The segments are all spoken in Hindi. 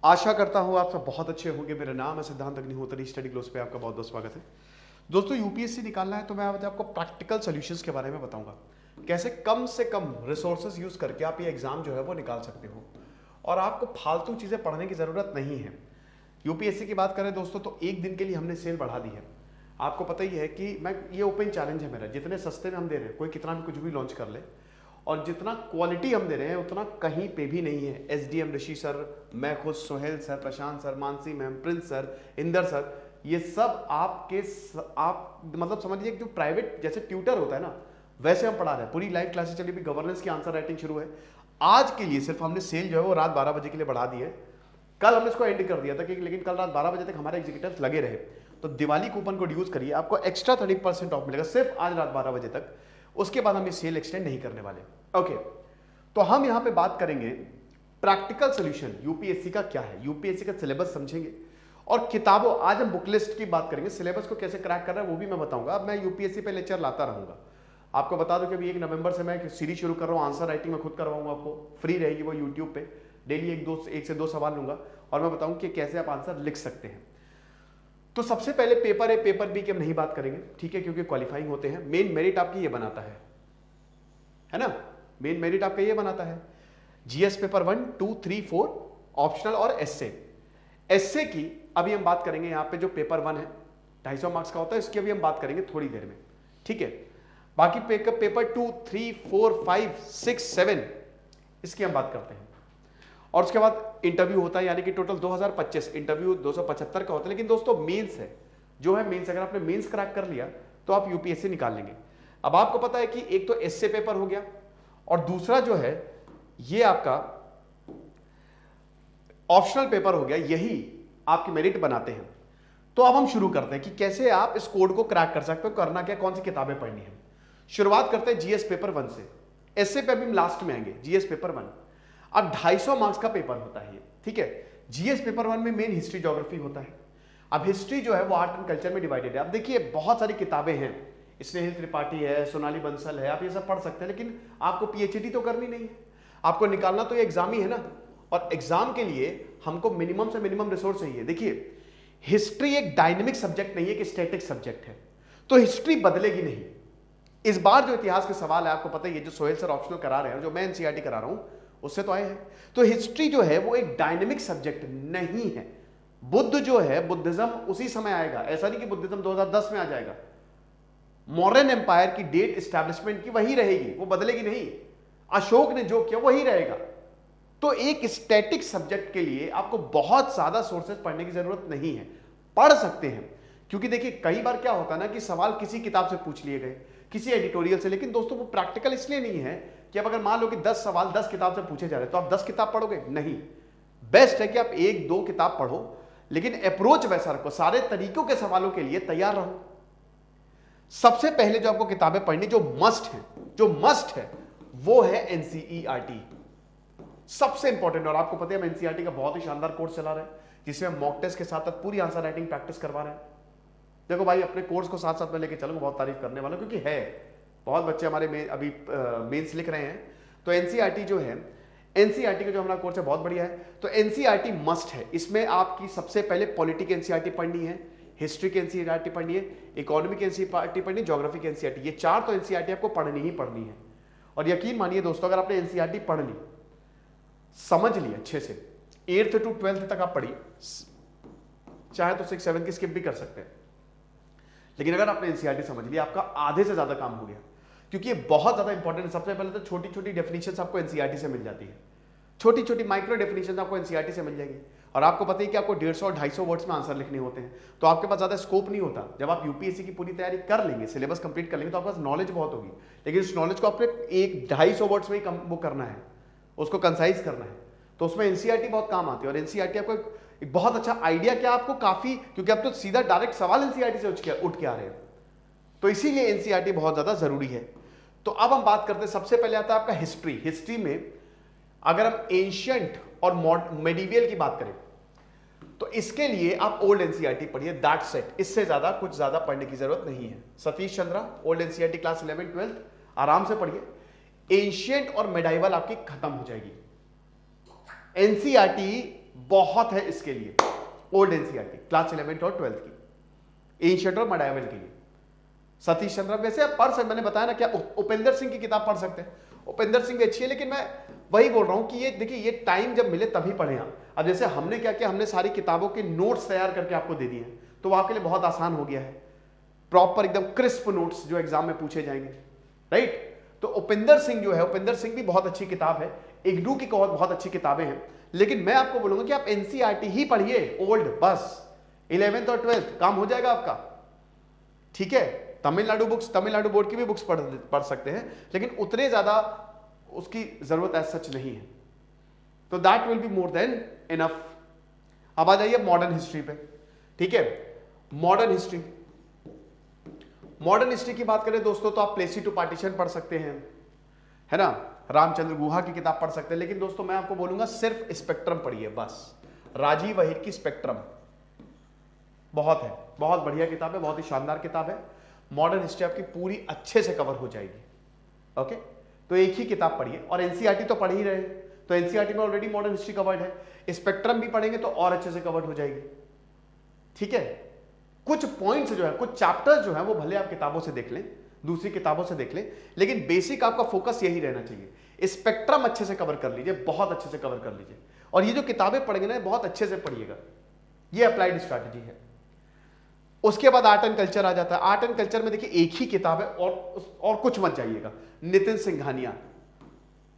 आशा करता हूँ आप सब बहुत अच्छे होंगे। मेरा नाम है सिद्धांत अग्निहोत्री, स्टडी ग्लोस पे आपका बहुत बहुत स्वागत है। दोस्तों, यूपीएससी निकालना है तो मैं आज आपको प्रैक्टिकल सॉल्यूशंस के बारे में बताऊंगा, कैसे कम से कम रिसोर्सेज यूज करके आप ये एग्जाम जो है वो निकाल सकते हो और आपको फालतू चीजें पढ़ने की जरूरत नहीं है। यूपीएससी की बात करें दोस्तों तो एक दिन के लिए हमने सेल बढ़ा दी है। आपको पता ही है कि मैं ये ओपन चैलेंज है मेरा, जितने सस्ते में हम दे रहे हैं, कोई कितना भी कुछ भी लॉन्च कर ले, और जितना क्वालिटी हम दे रहे हैं उतना कहीं पे भी नहीं है। एसडीएम ऋषि सर, मैं खुद, Sohail sir, Prashant sir, Mansi ma'am, Prince sir, Inder sir, ये सब आप मतलब समझ लीजिए जो प्राइवेट जैसे ट्यूटर होता है ना, वैसे हम पढ़ा रहे हैं। पूरी लाइव क्लासेस चली भी, गवर्नेंस की आंसर राइटिंग शुरू है। आज के लिए सिर्फ हमने सेल जो है वो रात 12 बजे के लिए बढ़ा दी है। कल हमने इसको एंड कर दिया था कि लेकिन कल रात 12 बजे तक हमारे एग्जीक्यूटिव्स लगे रहे, तो दिवाली कूपन कोड यूज करिए, आपको एक्स्ट्रा 30% ऑफ मिलेगा सिर्फ आज रात 12 बजे तक। उसके बाद हम ये सेल एक्सटेंड नहीं करने वाले। ओके, तो हम यहां पे बात करेंगे प्रैक्टिकल सॉल्यूशन यूपीएससी का क्या है, यूपीएससी का सिलेबस समझेंगे और किताबों, आज हम बुक लिस्ट की बात करेंगे, सिलेबस को कैसे क्रैक करना है वो भी मैं बताऊंगा। अब मैं यूपीएससी पे लेक्चर लाता रहूंगा। आपको बता दूं कि अभी 1 नवंबर से मैं सीरीज शुरू कर रहा हूं, आंसर राइटिंग में खुद करवाऊंगा, आपको फ्री रहेगी वो यूट्यूब पे। डेली 1 से 2 सवाल लूंगा और मैं बताऊं कि कैसे आप आंसर लिख सकते हैं। तो सबसे पहले पेपर है, पेपर बी की हम नहीं बात करेंगे, ठीक है, क्योंकि क्वालिफाइंग होते हैं। मेन मेरिट आपकी ये बनाता है ना, मेन मेरिट आपका ये बनाता है। जीएस पेपर 1, 2, 3, 4 ऑप्शनल और एसए की अभी हम बात करेंगे। यहां पे जो पेपर 1 है 250 मार्क्स का होता है, इसकी अभी हम बात करेंगे थोड़ी देर में, ठीक है। बाकी पेपर 2, 3, 4, 5, 6, 7 इसकी हम बात करते हैं। और उसके बाद इंटरव्यू होता है, यानी कि टोटल 2025 इंटरव्यू 275 का होता है। लेकिन दोस्तों मेंस है जो है, मेंस अगर आपने मेंस क्रैक कर लिया तो आप यूपीएससी निकाल लेंगे। अब आपको पता है कि एक तो एसए पेपर हो गया और दूसरा जो है ये आपका ऑप्शनल पेपर हो गया, यही आपकी मेरिट बनाते हैं। तो अब हम शुरू करते हैं कि कैसे आप इस कोड को क्रैक कर सकते हो, करना क्या, कौन सी किताबें पढ़नी है। शुरुआत करते हैं जीएस पेपर 1 से। एसए पे भी हम लास्ट में आएंगे। जीएस पेपर 1 अब 250 मार्क्स का पेपर होता है ये, ठीक है। जीएस पेपर 1 में मेन हिस्ट्री ज्योग्राफी होता है। अब हिस्ट्री जो है वो आर्ट एंड कल्चर में डिवाइडेड है। अब देखिए बहुत सारी किताबें हैं, स्नेहिल त्रिपाठी है, सोनाली बंसल है, आप ये सब पढ़ सकते हैं, लेकिन आपको पीएचडी तो करनी नहीं है, आपको निकालना तो ये एग्जाम ही है ना। और एग्जाम के लिए हमको मिनिमम से मिनिमम रिसोर्स चाहिए। देखिए हिस्ट्री एक डायनेमिक सब्जेक्ट नहीं है कि स्टैटिक सब्जेक्ट है, तो हिस्ट्री बदलेगी नहीं। इस बार जो इतिहास के सवाल है, आपको पता ही है, जो सोहेल सर ऑप्शनल करा रहे हैं, जो मैं एनसीईआरटी करा रहा हूं, उससे तो आए हैं। तो हिस्ट्री जो है वो एक डायनेमिक सब्जेक्ट नहीं है। बुद्ध जो है, बुद्धिज्म उसी समय आएगा, ऐसा नहीं कि बुद्धिज्म 2010 में आ जाएगा। मॉडर्न एम्पायर की डेट एस्टैब्लिशमेंट की वही रहेगी, वो बदलेगी नहीं। अशोक ने जो किया वही रहेगा। तो एक स्टैटिक सब्जेक्ट के लिए आपको बहुत ज्यादा सोर्सेज पढ़ने की जरूरत नहीं है, पढ़ सकते हैं। क्योंकि देखिए कई बार क्या होता है ना कि सवाल किसी किताब से पूछ लिए गए, किसी एडिटोरियल से, लेकिन दोस्तों वो प्रैक्टिकल इसलिए नहीं है कि अब अगर मान लो कि 10 सवाल 10 किताब से पूछे जा रहे हैं तो आप 10 किताब पढ़ोगे, नहीं। बेस्ट है कि आप 1-2 किताब पढ़ो, लेकिन अप्रोच वैसा रखो, सारे तरीकों के सवालों के लिए तैयार रहो। सबसे पहले जो आपको किताबें पढ़नी जो मस्ट है वो है एनसीईआरटी, सबसे इंपॉर्टेंट। और आपको पता है हम एनसीईआरटी का बहुत ही शानदार कोर्स चला रहे हैं, जिसमें मॉक टेस्ट के साथ साथ पूरी आंसर राइटिंग प्रैक्टिस करवा रहे हैं। देखो भाई, अपने कोर्स को साथ साथ में लेके चलूंगा, बहुत तारीफ करने वाला, क्योंकि है बहुत बच्चे हमारे में अभी मेंस लिख रहे हैं। तो एनसीईआरटी जो है, एनसीईआरटी का जो हमारा कोर्स है बहुत बढ़िया है। तो एनसीईआरटी मस्ट है। इसमें आपकी सबसे पहले पॉलिटी की एनसीईआरटी पढ़नी है, हिस्ट्री की एनसीईआरटी पढ़नी है, इकोनॉमी की एनसीईआरटी पढ़नी है, ज्योग्राफी की एनसीईआरटी, ये 4 तो एनसीईआरटी आपको पढ़नी ही पढ़नी है। और यकीन मानिए दोस्तों, अगर आपने एनसीईआरटी पढ़ ली, समझ ली अच्छे से, 8th to 12th तक आप पढ़िए, चाहे तो 6, 7 की स्किप भी कर सकते हैं, लेकिन अगर आपने एनसीईआरटी समझ लिया, आपका आधे से ज्यादा काम हो गया, क्योंकि ये बहुत ज्यादा इंपॉर्टेंट है। सबसे पहले तो छोटी छोटी डेफिनेशंस आपको एनसीईआरटी से मिल जाती है, छोटी छोटी माइक्रो डेफिनेशंस आपको एनसीईआरटी से मिल जाएगी। और आपको पता है कि आपको 150 और 250 वर्ड्स में आंसर लिखने होते हैं, तो आपके पास ज्यादा स्कोप नहीं होता। जब आप यूपीएससी की पूरी तैयारी कर लेंगे, सिलेबस कंप्लीट कर लेंगे, तो आपके पास नॉलेज बहुत होगी, लेकिन इस नॉलेज को आपने 1-250 वर्ड्स में ही वो करना है, उसको कंसाइज करना है। तो उसमें एनसीईआरटी बहुत काम आती है। और एनसीईआरटी आपको एक बहुत अच्छा आइडिया, क्या आपको काफी, क्योंकि आप तो सीधा डायरेक्ट सवाल एनसीईआरटी से उठ के आ रहे हैं, तो इसीलिए एनसीईआरटी बहुत ज्यादा जरूरी है। तो अब हम बात करते हैं, सबसे पहले आता है आपका हिस्ट्री। हिस्ट्री में अगर हम एंशिएंट और मेडिवियल की बात करें तो इसके लिए आप ओल्ड एनसीईआरटी पढ़िए, दैट सेट। इससे ज्यादा कुछ ज्यादा पढ़ने की जरूरत नहीं है। Satish Chandra, old NCERT class 11, 12 आराम से पढ़िए। एंशिएंट और मेडाइवल आपकी खत्म हो जाएगी। एनसीईआरटी बहुत है इसके लिए, ओल्ड एनसीईआरटी क्लास 11 और 12 की, एंशिएंट और मेडाइवल के लिए। सतीश चंद्र, वैसे आप पढ़ सकते, मैंने बताया ना, क्या उपेंद्र सिंह की किताब पढ़ सकते हैं, उपेंद्र सिंह भी अच्छी है, लेकिन मैं वही बोल रहा हूं कि ये देखिए, ये टाइम जब मिले तभी पढ़े आप। अब जैसे हमने क्या किया, हमने सारी किताबों के नोट्स तैयार करके आपको दे दिए हैं, तो वो आपके लिए बहुत आसान हो गया है, प्रॉपर एकदम क्रिस्प नोट्स जो एग्जाम में पूछे जाएंगे, राइट। तो उपेंद्र सिंह जो है, उपेंद्र सिंह भी बहुत अच्छी किताब है, इग्नू की बहुत अच्छी किताबें हैं, लेकिन मैं आपको बोलूंगा कि आप एनसीईआरटी ही पढ़िए, ओल्ड, बस 11th और 12th काम हो जाएगा आपका, ठीक है। तमिलनाडु बुक्स, तमिलनाडु बोर्ड की भी बुक्स पढ़ सकते हैं, लेकिन उतने ज्यादा उसकी जरूरत एज सच नहीं है, तो that will be more than enough. अब आ जाइए मॉडर्न हिस्ट्री पे, ठीक है। मॉडर्न हिस्ट्री, मॉडर्न हिस्ट्री की बात करें दोस्तों, तो आप प्लेसी टू पार्टीशन पढ़ सकते हैं, है ना, रामचंद्र गुहा की किताब पढ़ सकते हैं, लेकिन दोस्तों मैं आपको बोलूंगा सिर्फ स्पेक्ट्रम पढ़िए बस, राजीव अहिर की स्पेक्ट्रम बहुत है, बहुत बढ़िया किताब है, बहुत ही शानदार किताब है। मॉडर्न हिस्ट्री आपकी पूरी अच्छे से कवर हो जाएगी, ओके। तो एक ही किताब पढ़िए, और एनसीईआरटी तो पढ़ ही रहे हैं, तो एनसीईआरटी में ऑलरेडी मॉडर्न हिस्ट्री कवर्ड है, स्पेक्ट्रम भी पढ़ेंगे तो और अच्छे से कवर्ड हो जाएगी, ठीक है। कुछ पॉइंट्स जो है, कुछ चैप्टर्स जो है, वो भले आप किताबों से देख लें, दूसरी किताबों से देख लें, लेकिन बेसिक आपका फोकस यही रहना चाहिए, स्पेक्ट्रम अच्छे से कवर कर लीजिए, बहुत अच्छे से कवर कर लीजिए, और ये जो किताबें पढ़ेंगे ना, बहुत अच्छे से पढ़िएगा, ये अप्लाइड स्ट्रैटेजी है। उसके बाद आर्ट एंड कल्चर आ जाता है। आर्ट एंड कल्चर में देखिए एक ही किताब है, और कुछ मत जाइएगा, नितिन सिंघानिया,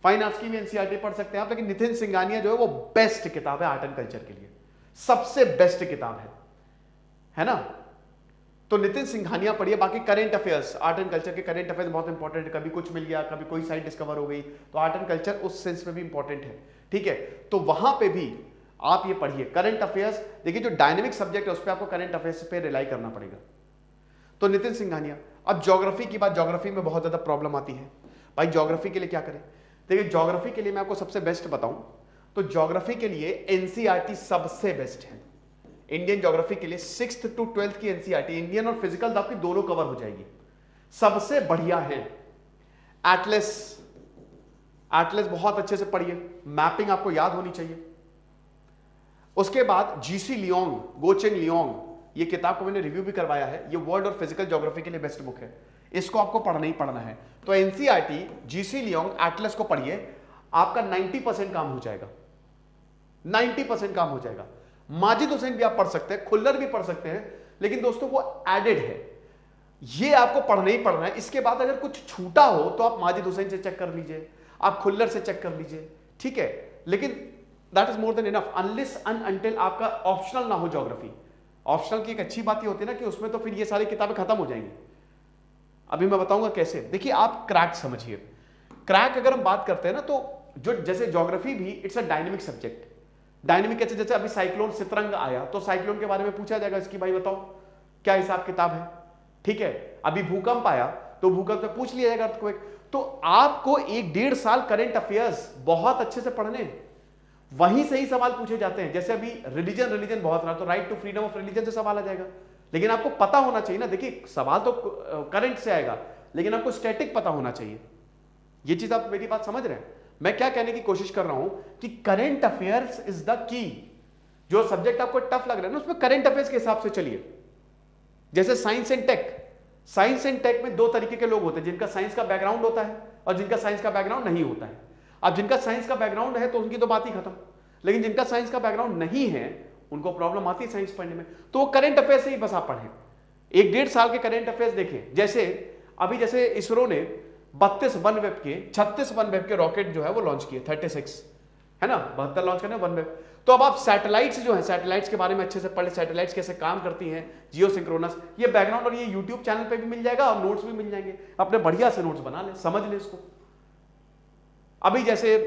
फाइन आर्ट्स की भी एनसीईआरटी पढ़ सकते हैं आप, लेकिन नितिन सिंघानिया जो है वो बेस्ट किताब है आर्ट एंड कल्चर के लिए, सबसे बेस्ट किताब है ना। तो नितिन सिंघानिया पढ़िए। बाकी current affairs, art and culture के करेंट अफेयर्स बहुत इंपॉर्टेंट है, कभी कुछ मिल गया, कभी कोई साइट डिस्कवर हो गई, तो आर्ट एंड कल्चर उस सेंस में भी इंपॉर्टेंट है, ठीक है। तो वहां पे भी आप ये पढ़िए करंट अफेयर्स। देखिए जो डायनेमिक सब्जेक्ट है उस पर आपको करंट अफेयर्स पे रिलाई करना पड़ेगा, तो नितिन सिंघानिया। अब ज्योग्राफी की बात, ज्योग्राफी में बहुत ज्यादा प्रॉब्लम आती है भाई, ज्योग्राफी के लिए क्या करें। देखिए ज्योग्राफी के लिए मैं आपको सबसे बेस्ट बताऊं तो ज्योग्राफी के लिए एनसीईआरटी सबसे बेस्ट है। इंडियन ज्योग्राफी के लिए 6th to 12th की एनसीईआरटी, इंडियन और फिजिकल आपकी दोनों कवर हो जाएगी, सबसे बढ़िया है। एटलस, एटलस बहुत अच्छे से पढ़िए, मैपिंग आपको याद होनी चाहिए। उसके बाद जीसी लियोंग, गोचेंग लियोंग, ये किताब को मैंने रिव्यू भी करवाया है, ये वर्ल्ड और फिजिकल ज्योग्राफी के लिए बेस्ट बुक है, इसको आपको पढ़ना ही पढ़ना है। तो एनसीईआरटी, जीसी लियोंग, एटलस को पढ़िए, आपका 90% काम हो जाएगा, 90% काम हो जाएगा। माजिद हुसैन भी आप पढ़ सकते हैं, खुल्लर भी पढ़ सकते हैं, लेकिन दोस्तों वो एडेड है, ये आपको पढ़ना ही पढ़ना है। इसके बाद अगर कुछ छूटा हो तो आप माजिद हुसैन से चेक कर लीजिए, आप खुल्लर से चेक कर लीजिए, ठीक है। लेकिन that is more than enough, unless and until आपका ऑप्शनल ना हो ज्योग्राफी। ऑप्शनल की एक अच्छी बात ये होती है ना कि उसमें तो फिर ये सारी किताबें खत्म हो जाएंगी। अभी मैं बताऊंगा कैसे। देखिए आप क्रैक समझिए, क्रैक अगर हम बात करते हैं ना, तो जो जैसे ज्योग्राफी भी it's a dynamic subject. Dynamic कैसे, जैसे अभी साइक्लोन सितरंग आया तो साइक्लोन के बारे में पूछा जाएगा, इसकी भाई बताओ क्या हिसाब किताब है, ठीक है। अभी भूकंप आया तो भूकंप से पूछ लिया जाएगा अर्थक्वेक। तो आपको 1-1.5 साल करंट अफेयर्स बहुत अच्छे से पढ़ने, वहीं से ही सवाल पूछे जाते हैं। जैसे अभी रिलीजन बहुत रहा, तो right to freedom of religion से सवाल आ जाएगा, लेकिन आपको पता होना चाहिए ना। देखिए सवाल तो करंट से आएगा, लेकिन आपको स्टैटिक पता होना चाहिए। ये चीज आप मेरी बात समझ रहे हैं। मैं क्या कहने की कोशिश कर रहा हूं कि current affairs is the key. जो सब्जेक्ट आपको टफ लग रहा है ना, उसमें करंट अफेयर्स के हिसाब से चलिए। जैसे science and tech, science and tech में 2 तरीके के लोग होते हैं, जिनका साइंस का बैकग्राउंड होता है और जिनका साइंस का बैकग्राउंड नहीं होता है। अब जिनका साइंस का बैकग्राउंड है तो उनकी तो बात ही खत्म, लेकिन जिनका साइंस का बैकग्राउंड नहीं है उनको प्रॉब्लम आती है साइंस पढ़ने में। तो वो करंट अफेयर्स से ही बस आप पढ़ें, 1-1.5 साल के करंट अफेयर्स देखें। जैसे अभी जैसे इसरो ने 32 वनवेब के 36 वनवेब के रॉकेट जो है वो लॉन्च किए, 36 है ना, 72 लॉन्च करने वनवेब। तो अब आप सैटेलाइट्स जो है, सैटेलाइट्स के बारे में अच्छे से पढ़े, सैटेलाइट्स कैसे काम करती हैं, जियो सिंक्रोनस, ये बैकग्राउंड और ये यूट्यूब चैनल पे भी मिल जाएगा और नोट्स भी मिल जाएंगे। अपने बढ़िया से नोट्स बना ले, समझ ले इसको। अभी जैसे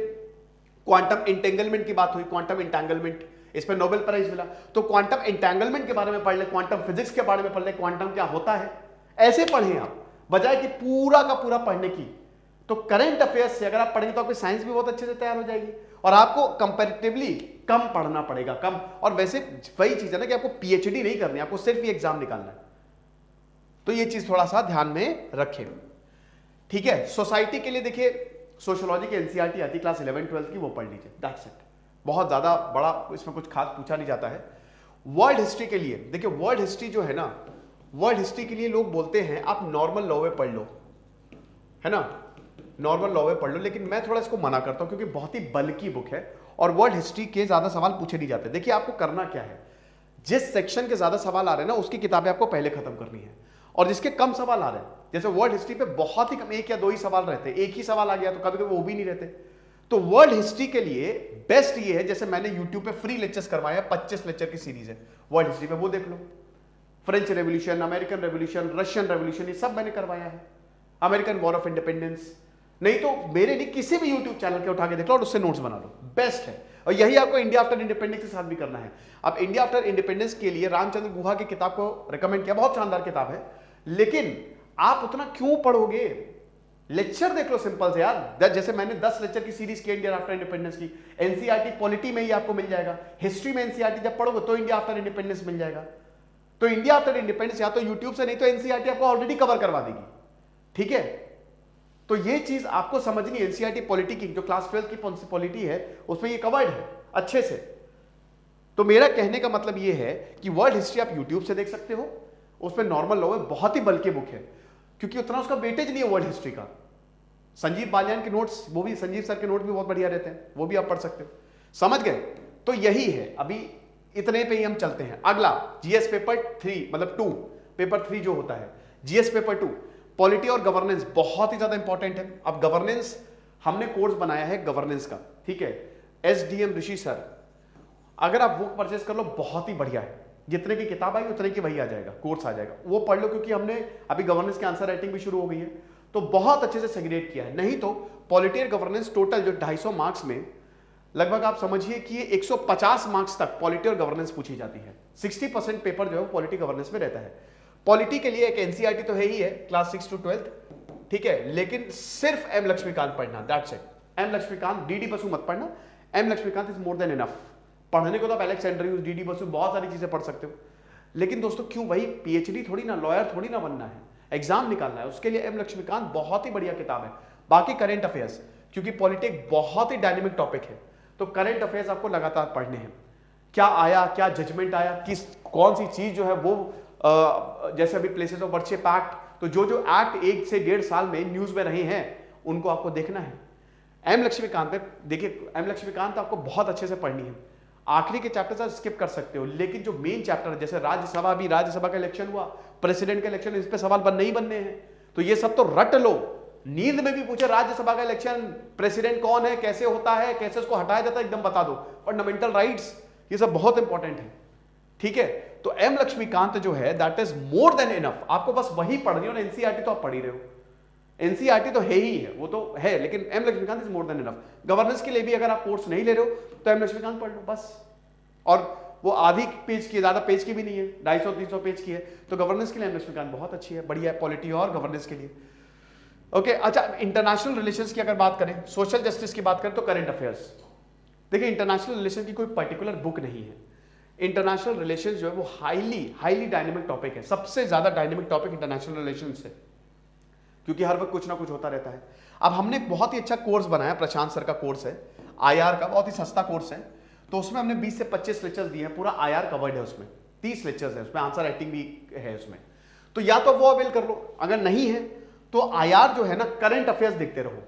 क्वांटम इंटेंगलमेंट की बात हुई, क्वांटम इंटेंगलमेंट, इस पर नोबेल प्राइज मिला, तो क्वांटम इंटेंगलमेंट के बारे में पढ़ ले, क्वांटम फिजिक्स के बारे में पढ़ ले, क्वांटम क्या होता है, ऐसे पढ़ें आप, बजाय कि पूरा का पूरा पढ़ने की। तो करंट अफेयर्स से अगर आप पढ़ेंगे तो आपकी साइंस भी बहुत अच्छे से तैयार हो जाएगी और आपको कंपैरेटिवली कम पढ़ना पड़ेगा, कम। और वैसे वही चीज है ना कि आपको पीएचडी नहीं करनी, आपको सिर्फ ये एग्जाम निकालना है। तो ये चीज थोड़ा सा ध्यान में रखें, ठीक है। सोसाइटी के लिए देखिए सोशियोलॉजी की एनसीईआरटी आती है क्लास 11-12 की, वो पढ़ लीजिए, दैट्स इट। बहुत ज्यादा बड़ा इसमें कुछ खास पूछा नहीं जाता है। वर्ल्ड हिस्ट्री के लिए देखिए, वर्ल्ड हिस्ट्री जो है ना, वर्ल्ड हिस्ट्री के लिए लोग बोलते हैं आप नॉर्मल लॉ में पढ़ लो, है ना, नॉर्मल लॉ में पढ़ लो, लेकिन मैं थोड़ा इसको मना करता हूं क्योंकि बहुत ही बल्कि बुक है और वर्ल्ड हिस्ट्री के ज्यादा सवाल पूछे नहीं जाते। देखिए आपको करना क्या है, जिस सेक्शन के ज्यादा सवाल आ रहे हैं ना उसकी किताबें आपको पहले खत्म करनी है, और जिसके कम सवाल आ रहे हैं, जैसे वर्ल्ड हिस्ट्री पे बहुत ही कम, 1 या 2 ही सवाल रहते हैं, एक ही सवाल आ गया तो कभी कभी वो भी नहीं रहते, तो वर्ल्ड हिस्ट्री के लिए बेस्ट ये है, जैसे मैंने यूट्यूब पे फ्री लेक्चर्स करवाए हैं, 25 लेक्चर की सीरीज है वर्ल्ड हिस्ट्री पे, वो देख लो। French revolution, American revolution, Russian revolution, ये सब मैंने करवाया है, अमेरिकन वॉर ऑफ इंडिपेंडेंस, नहीं तो मेरे लिए किसी भी यूट्यूब चैनल के उठा के देख लो और उससे नोट्स बना लो, बेस्ट है। और यही आपको इंडिया आफ्टर इंडिपेंडेंस के साथ भी करना है। अब इंडिया आफ्टर इंडिपेंडेंस के लिए रामचंद्र गुहा की किताब को रिकमेंड किया, बहुत शानदार किताब है, लेकिन आप उतना क्यों पढ़ोगे, लेक्चर देख लो सिंपल से यार। जैसे मैंने 10 लेक्चर की सीरीज की इंडिया आफ्टर इंडिपेंडेंस की, एनसीईआरटी पॉलिटी में ही आपको मिल जाएगा, हिस्ट्री में एनसीईआरटी जब पढ़ोगे तो इंडिया आफ्टर इंडिपेंडेंस मिल जाएगा। तो इंडिया आफ्टर इंडिपेंडेंस या तो यूट्यूब से, नहीं तो एनसीईआरटी आपको ऑलरेडी कवर करवा देगी, ठीक है। तो ये चीज आपको समझनी, एनसीईआरटी पॉलिटी की जो क्लास 12 की पॉलिटी है उसमें ये कवर्ड है अच्छे से। तो मेरा कहने का मतलब ये है कि वर्ल्ड हिस्ट्री आप यूट्यूब से देख सकते हो, उसमें नॉर्मल लॉ है, बहुत ही बल्कि बुक है क्योंकि उतना उसका वेटेज नहीं है वर्ल्ड हिस्ट्री का। संजीव बालियान के नोट्स, वो भी संजीव सर के नोट्स भी बहुत बढ़िया रहते हैं, वो भी आप पढ़ सकते हो, समझ गए। तो यही है, अभी इतने पे ही हम चलते हैं। अगला जीएस पेपर 3 मतलब 2, पेपर 3 जो होता है जीएस पेपर 2, पॉलिटी और गवर्नेंस, बहुत ही ज्यादा इंपॉर्टेंट है। अब गवर्नेंस हमने कोर्स बनाया है गवर्नेंस का, ठीक है, एसडीएम ऋषि सर, अगर आप बुक परचेस कर लो बहुत ही बढ़िया है, जितने की किताब आई उतने की वही आ जाएगा, कोर्स आ जाएगा, वो पढ़ लो क्योंकि हमने अभी गवर्नेंस के आंसर राइटिंग भी शुरू हो गई है, तो बहुत अच्छे से सेग्रीगेट किया है। नहीं तो पॉलिटी और गवर्नेंस टोटल जो 250 मार्क्स में लगभग आप समझिए कि 150 मार्क्स तक पॉलिटी और गवर्नेंस पूछी जाती है। 60% पेपर जो है वो पॉलिटी गवर्नेंस में रहता है। पॉलिटी के लिए एक एनसीईआरटी तो है ही है, क्लास 6 to 12, ठीक है, लेकिन सिर्फ एम लक्ष्मीकांत पढ़ना, that's it. M Laxmikanth, DD Basu मत पढ़ना, M Laxmikanth is more than enough. पढ़ने को तो आप अलेक्जेंड्रियस, डीडी बसु, बहुत सारी चीजें पढ़ सकते हो, लेकिन दोस्तों क्यों, वही पीएचडी थोड़ी ना, लॉयर थोड़ी ना बनना है, एग्जाम निकालना है, उसके लिए एम लक्ष्मीकांत बहुत ही बढ़िया किताब है। बाकी करंट अफेयर्स, क्योंकि पॉलिटिक्स बहुत ही डायनेमिक टॉपिक है, तो करंट अफेयर्स आपको लगातार पढ़ने हैं। क्या आया, क्या जजमेंट आया, किस कौन सी चीज जो है वो जैसे अभी प्लेसेस ऑफ वर्शिप एक्ट, तो जो जो एक्ट 1 से 1.5 साल में न्यूज में रहे हैं उनको आपको देखना है। एम लक्ष्मीकांत पे देखिए, एम लक्ष्मीकांत आपको बहुत अच्छे से पढ़नी है। आखिरी के चैप्टर आप स्किप कर सकते हो, लेकिन जो मेन चैप्टर है, जैसे राज्यसभा, भी राज्यसभा का इलेक्शन हुआ, प्रेसिडेंट का इलेक्शन, इस पे सवाल नहीं बनने हैं, तो ये सब तो रट लो। नींद में भी पूछे राज्यसभा का इलेक्शन, प्रेसिडेंट कौन है, कैसे होता है, कैसे उसको हटाया जाता है, एकदम बता दो। फंडामेंटल राइट्स, ये सब बहुत इंपॉर्टेंट है, ठीक है। तो एम लक्ष्मीकांत जो है that is more than enough, आपको बस वही पढ़नी हो। एनसीईआरटी तो आप पढ़ ही रहे हो, एनसीईआरटी तो है ही है, वो तो है, लेकिन M Laxmikanth is more than enough. Governance के लिए भी अगर आप कोर्स नहीं ले रहे हो तो एम लक्ष्मीकांत पढ़ लो बस, और वो आधी पेज की, ज्यादा पेज की भी नहीं है, 250-300 पेज की है, तो गवर्नेंस के लिए एम लक्ष्मीकांत बहुत अच्छी है, बढ़िया है, पॉलिटी और गवर्नेंस के लिए। ओके, अच्छा, इंटरनेशनल रिलेशंस की अगर बात करें, सोशल जस्टिस की बात करें, तो करंट अफेयर्स। देखिए इंटरनेशनल रिलेशन की कोई पर्टिकुलर बुक नहीं है, इंटरनेशनल रिलेशंस जो है वो हाईली डायनेमिक टॉपिक है, सबसे ज्यादा डायनेमिक टॉपिक इंटरनेशनल रिलेशंस है, क्योंकि हर वक्त कुछ ना कुछ होता रहता है। अब हमने बहुत ही अच्छा कोर्स बनाया, प्रशांत सर का कोर्स है, आईआर का, बहुत ही सस्ता कोर्स है, तो उसमें हमने 20 से 25 लेक्चर्स दिए हैं, पूरा आईआर कवर्ड है उसमें, 30 लेक्चर्स है उसमें, आंसर राइटिंग भी है उसमें, तो या तो वो अवेल कर लो, अगर नहीं है तो आईआर जो है ना, करंट अफेयर्स देखते रहो,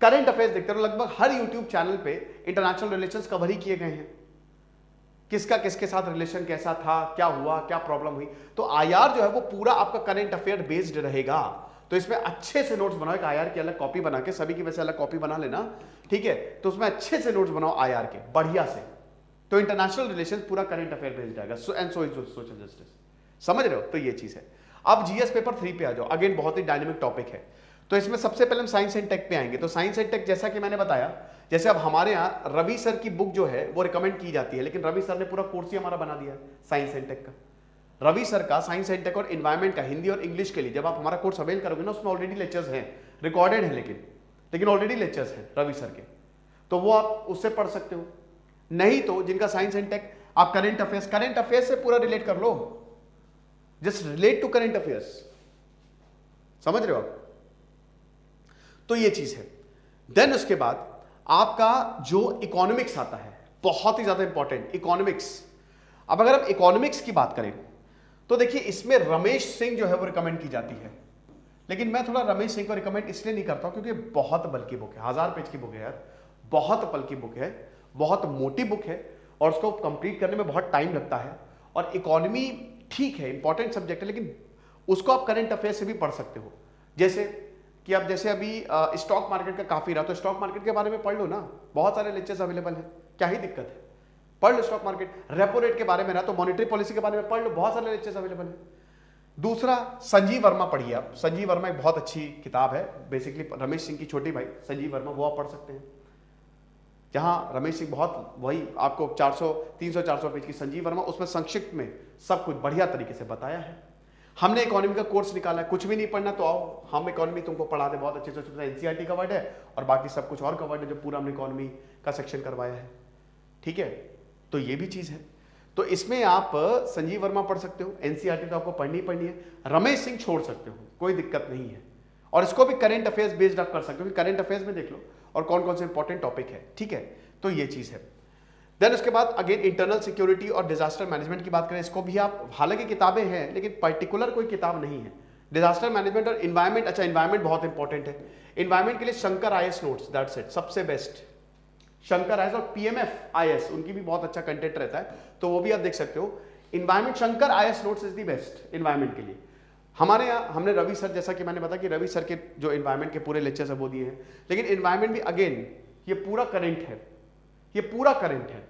करंट अफेयर्स देखते रहो। लगभग हर यूट्यूब चैनल पे इंटरनेशनल रिलेशंस कवर ही किए गए हैं, किसका किसके साथ रिलेशन कैसा था, क्या हुआ, क्या प्रॉब्लम हुई, तो आईआर जो है वो पूरा आपका करंट अफेयर बेस्ड रहेगा। तो इसमें अच्छे से नोट्स बनाओ, एक आईआर की अलग कॉपी बना के, सभी की वैसे अलग कॉपी बना लेना, ठीक है, तो उसमें अच्छे से नोट्स बनाओ आईआर के बढ़िया से, तो इंटरनेशनल रिलेशंस पूरा करंट अफेयर बेस्ड जाएगा, and so is social justice, समझ रहे हो, तो ये चीज है। अब जीएस पेपर 3 पे आ जाओ, अगेन बहुत ही डायनेमिक टॉपिक है, तो इसमें सबसे पहले हम साइंस एंड टेक पे आएंगे। तो साइंस एंड टेक, जैसा कि मैंने बताया, जैसे अब हमारे यहाँ रवि सर की बुक जो है वो रिकमेंड की जाती है, लेकिन रवि सर ने पूरा कोर्स ही हमारा बना दिया है साइंस एंड टेक का। रवि सर का साइंस एंड टेक और एनवायरमेंट का हिंदी और इंग्लिश के लिए जब आप हमारा कोर्स अवेल करोगे ना, उसमें ऑलरेडी लेक्चर्स हैं, रिकॉर्डेड है, लेकिन ऑलरेडी लेक्चर्स हैं रवि सर के, तो वो आप उससे पढ़ सकते हो। नहीं तो जिनका साइंस एंड टेक, आप करंट अफेयर्स से पूरा रिलेट कर लो, just relate to current affairs, समझ रहे हो आप, तो ये चीज है। देन उसके बाद आपका जो इकोनॉमिक्स आता है, बहुत ही ज्यादा इंपॉर्टेंट, इकोनॉमिक्स। अब अगर हम इकोनॉमिक्स की बात करें तो देखिए इसमें रमेश सिंह जो है वो रिकमेंड की जाती है, लेकिन मैं थोड़ा रमेश सिंह को रिकमेंड इसलिए नहीं करता क्योंकि बहुत बल्कि बुक है, 1000 पेज की बुक है यार, बहुत बल्कि बुक है, बहुत मोटी बुक है और उसको कंप्लीट करने में बहुत टाइम लगता है। और इकोनॉमी ठीक है, इंपॉर्टेंट सब्जेक्ट है, लेकिन उसको आप करंट अफेयर से भी पढ़ सकते हो। जैसे कि अब जैसे अभी स्टॉक मार्केट का काफी रहा, तो स्टॉक मार्केट के बारे में पढ़ लो ना, बहुत सारे लेक्चर्स अवेलेबल हैं, क्या ही दिक्कत है, पढ़ लो स्टॉक मार्केट। रेपो रेट के बारे में ना, तो मॉनेटरी पॉलिसी के बारे में पढ़ लो, बहुत सारे लेक्चर्स अवेलेबल हैं। दूसरा, संजीव वर्मा पढ़िए आप, संजीव वर्मा एक बहुत अच्छी किताब है, बेसिकली रमेश सिंह की छोटी भाई संजीव वर्मा, वो आप पढ़ सकते हैं। जहां रमेश सिंह बहुत वही आपको 300-400 पेज की संजीव वर्मा, उसमें संक्षिप्त में सब कुछ बढ़िया तरीके से बताया है। हमने इकोनॉमी का कोर्स निकाला है, कुछ भी नहीं पढ़ना तो आओ हम इकोनॉमी तुमको पढ़ा दे बहुत अच्छे से। एनसीईआरटी कवर्ड है और बाकी सब कुछ और कवर्ड है, जो पूरा हमने इकोनॉमी का सेक्शन करवाया है, ठीक है। तो ये भी चीज है, तो इसमें आप संजीव वर्मा पढ़ सकते हो, एनसीईआरटी तो आपको पढ़नी है। रमेश सिंह छोड़ सकते हो, कोई दिक्कत नहीं है, और इसको भी करंट अफेयर्स बेस्ड आप कर सकते हो, करंट अफेयर्स में देख लो और कौन कौन से इंपॉर्टेंट टॉपिक है, ठीक है। तो ये चीज है। देन उसके बाद अगेन इंटरनल सिक्योरिटी और डिजास्टर मैनेजमेंट की बात करें, इसको भी आप, हालांकि किताबें हैं लेकिन पर्टिकुलर कोई किताब नहीं है। डिजास्टर मैनेजमेंट और इन्वायरमेंट, अच्छा इन्वायरमेंट बहुत इंपॉर्टेंट है। इन्वायरमेंट के लिए Shankar IAS notes, that's it, सबसे बेस्ट शंकर आईएएस, और पीएमएफ आईएएस उनकी भी बहुत अच्छा कंटेंट रहता है, तो वो भी आप देख सकते हो। Environment Shankar IAS notes is the best environment के लिए। हमारे यहाँ हमने रवि सर, जैसा कि मैंने बताया कि रवि सर के जो इन्वायरमेंट के पूरे लेक्चर्स है वो दिए हैं, लेकिन इन्वायरमेंट भी अगेन ये पूरा करंट है, ये पूरा करंट है,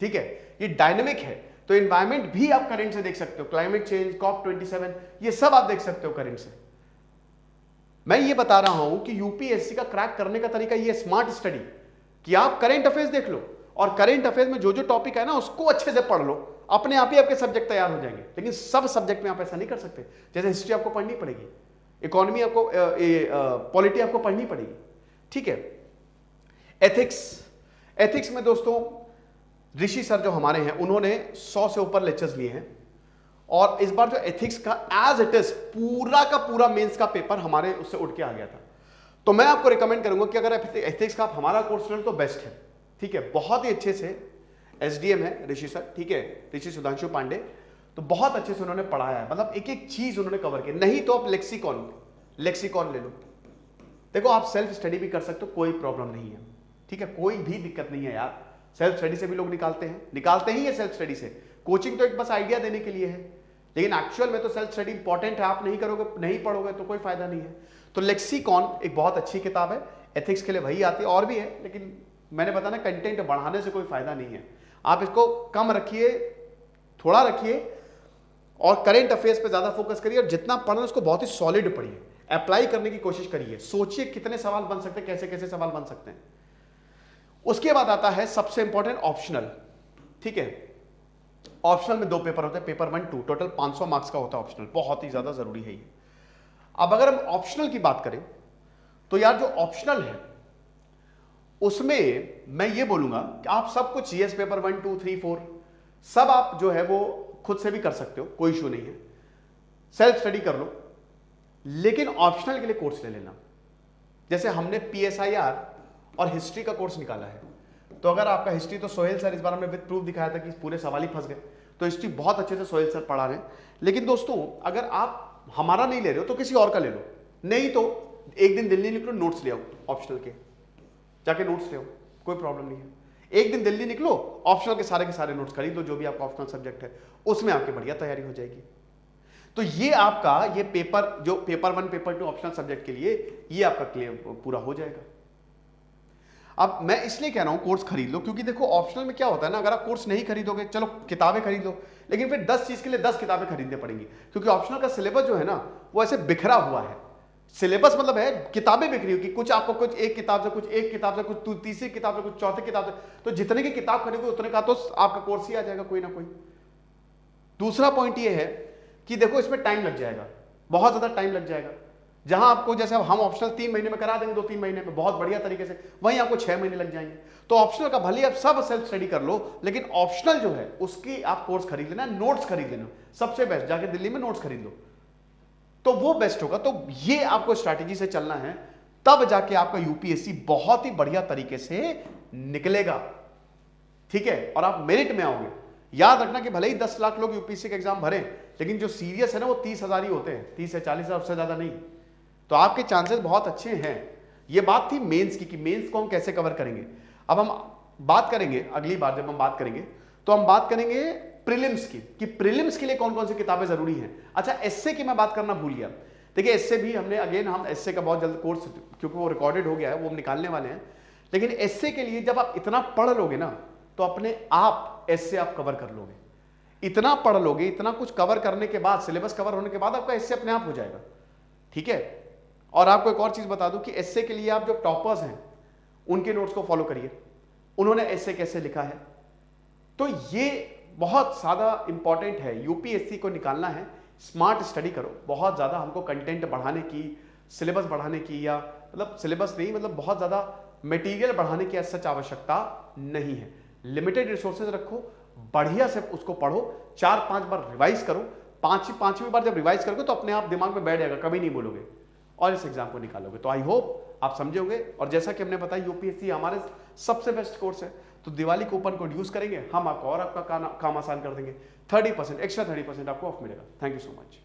ठीक है, ये डायनेमिक है, तो इन्वायरमेंट भी आप करंट से देख सकते हो। क्लाइमेट चेंज, COP27, ये सब आप देख सकते हो करंट से। मैं ये बता रहा हूं कि यूपीएससी का क्रैक करने का तरीका ये स्मार्ट स्टडी, कि आप करंट अफेयर्स देख लो और करंट अफेयर्स में जो जो टॉपिक है ना उसको अच्छे से पढ़ लो, अपने आप ही आपके सब्जेक्ट तैयार हो जाएंगे। लेकिन सब सब्जेक्ट में आप ऐसा नहीं कर सकते, जैसे हिस्ट्री आपको पढ़नी पड़ेगी, इकोनॉमी आपको, पॉलिटी आपको पढ़नी पड़ेगी, ठीक है। एथिक्स में दोस्तों ऋषि सर जो हमारे हैं उन्होंने 100 से ऊपर लेक्चर्स लिए हैं, और इस बार जो एथिक्स का एज इट इज पूरा का पूरा मेंस का पेपर हमारे उससे उठ के आ गया था। तो मैं आपको रिकमेंड करूंगा कि अगर एथिक्स का आप हमारा कोर्स लें तो बेस्ट है, ठीक है। बहुत ही अच्छे से एसडीएम है ऋषि सर, ठीक है, ऋषि सुधांशु पांडे, तो बहुत अच्छे से उन्होंने पढ़ाया है, मतलब एक एक चीज उन्होंने कवर की। नहीं तो आप लेक्सिकॉन ले लो, देखो आप सेल्फ स्टडी भी कर सकते हो, कोई प्रॉब्लम नहीं है, ठीक है, कोई भी दिक्कत नहीं है यार। सेल्फ स्टडी से भी लोग निकालते ही है सेल्फ स्टडी से। कोचिंग तो एक बस आइडिया देने के लिए है, लेकिन एक्चुअल में तो सेल्फ स्टडी इंपॉर्टेंट है। आप नहीं करोगे, नहीं पढ़ोगे तो कोई फायदा नहीं है। तो लेक्सिकॉन एक बहुत अच्छी किताब है, एथिक्स के लिए वही आती है, और भी है, लेकिन मैंने बताया ना कंटेंट बढ़ाने से कोई फायदा नहीं है। आप इसको कम रखिए, थोड़ा रखिए, और करंट अफेयर्स पे ज्यादा फोकस करिए, और जितना पढ़ना उसको बहुत ही सॉलिड पढ़िए, अप्लाई करने की कोशिश करिए, सोचिए कितने सवाल बन सकते हैं, कैसे कैसे सवाल बन सकते हैं। उसके बाद आता है सबसे इंपॉर्टेंट ऑप्शनल, ठीक है। ऑप्शनल में 2 पेपर होते हैं, पेपर 1, 2, टोटल 500 मार्क्स का होता है ऑप्शनल, बहुत ही ज्यादा जरूरी है ये। अब अगर हम ऑप्शनल की बात करें तो यार जो ऑप्शनल है उसमें मैं ये बोलूंगा कि आप सब कुछ जीएस पेपर 1, 2, 3, 4 सब आप जो है वो खुद से भी कर सकते हो, कोई इशू नहीं है, सेल्फ स्टडी कर लो, लेकिन ऑप्शनल के लिए कोर्स ले लेना। जैसे हमने पीएसआईआर और हिस्ट्री का कोर्स निकाला है, तो अगर आपका हिस्ट्री, तो सोहेल सर इस बार हमने विद प्रूफ दिखाया था कि पूरे सवाल ही फंस गए, तो हिस्ट्री बहुत अच्छे से सोहेल सर पढ़ा रहे हैं। लेकिन दोस्तों अगर आप हमारा नहीं ले रहे हो तो किसी और का ले लो, नहीं तो एक दिन दिल्ली निकलो, नोट्स ले आओ ऑप्शनल के, जाके नोट्स ले आओ, कोई प्रॉब्लम नहीं है। एक दिन दिल्ली निकलो, ऑप्शनल के सारे नोट्स खरीद लो, जो भी आपका ऑप्शनल सब्जेक्ट है उसमें आपकी बढ़िया तैयारी हो जाएगी। तो ये आपका ये पेपर, जो पेपर 1, पेपर 2 ऑप्शनल सब्जेक्ट के लिए, ये आपका क्लियर पूरा हो जाएगा। अब मैं इसलिए कह रहा हूं कोर्स खरीद लो, क्योंकि देखो ऑप्शनल में क्या होता है ना, अगर आप कोर्स नहीं खरीदोगे, चलो किताबें खरीद लो, लेकिन फिर 10 चीज के लिए 10 किताबें खरीदनी पड़ेंगी, क्योंकि ऑप्शनल का सिलेबस जो है ना वो ऐसे बिखरा हुआ है। सिलेबस मतलब है किताबें बिखरी हुई, कि कुछ आपको कुछ एक किताब से, कुछ एक किताब से, कुछ तीसरी किताब से, कुछ चौथी किताब से, तो जितने की किताब खरीदोगे उतने का तो आपका कोर्स ही आ जाएगा कोई ना कोई। दूसरा पॉइंट ये है कि देखो इसमें टाइम लग जाएगा, बहुत ज्यादा टाइम लग जाएगा। जहां आपको, जैसे हम ऑप्शनल 3 महीने में करा देंगे, 2-3 महीने में बहुत बढ़िया तरीके से, वहीं आपको 6 महीने लग जाएंगे। तो ऑप्शनल का भले आप सब सेल्फ स्टडी कर लो, लेकिन ऑप्शनल जो है उसकी आप कोर्स खरीद लेना, नोट्स खरीद लेना, सबसे बेस्ट जाके दिल्ली में नोट्स खरीद लो, तो वो बेस्ट होगा। तो ये आपको स्ट्रैटेजी से चलना है, तब जाके आपका यूपीएससी बहुत ही बढ़िया तरीके से निकलेगा। ठीक है, और आप मेरिट में आओगे। याद रखना कि भले ही 10 लाख लोग यूपीएससी का एग्जाम भरें, लेकिन जो सीरियस है ना वो 30,000 ही होते हैं, 30 से 40,000 से ज्यादा नहीं। तो आपके चांसेस बहुत अच्छे हैं। ये बात थी मेंस की कि मेंस को हम कैसे कवर करेंगे। अब हम बात करेंगे अगली बार जब हम बात करेंगे तो हम बात करेंगे प्रीलिम्स की, कि प्रीलिम्स के लिए कौन कौन सी किताबें जरूरी हैं। अच्छा, एसए की मैं बात करना भूल गया। देखिए एसए भी हमने हम एसए का बहुत जल्द कोर्स, क्योंकि वो रिकॉर्डेड हो गया है, वो हम निकालने वाले हैं। लेकिन एसए के लिए जब आप इतना पढ़ लोगे ना तो अपने आप एसए आप कवर कर लोगे। इतना पढ़ लोगे, इतना कुछ कवर करने के बाद, सिलेबस कवर होने के बाद आपका एसए अपने आप हो जाएगा। ठीक है, और आपको एक और चीज बता दूं कि एसए के लिए आप जो टॉपर्स हैं उनके नोट्स को फॉलो करिए, उन्होंने एसए कैसे लिखा है। तो ये बहुत ज्यादा इंपॉर्टेंट है, यूपीएससी को निकालना है। स्मार्ट स्टडी करो, बहुत ज्यादा हमको कंटेंट बढ़ाने की, सिलेबस बढ़ाने की, या मतलब सिलेबस नहीं, मतलब बहुत ज्यादा मटेरियल बढ़ाने की सच आवश्यकता नहीं है। लिमिटेड रिसोर्सेज रखो, बढ़िया से उसको पढ़ो, 4-5 बार रिवाइज करो। पांचवी बार जब रिवाइज करोगे तो अपने आप दिमाग में बैठ जाएगा, कभी नहीं बोलोगे, और इस एग्जाम को निकालोगे। तो आई होप आप समझोगे। और जैसा कि हमने बताया यूपीएससी हमारे सबसे बेस्ट कोर्स है, तो दिवाली कूपन कोड यूज करेंगे हम आपको और आपका काम आसान कर देंगे। 30% एक्स्ट्रा 30% आपको ऑफ मिलेगा। Thank you so much.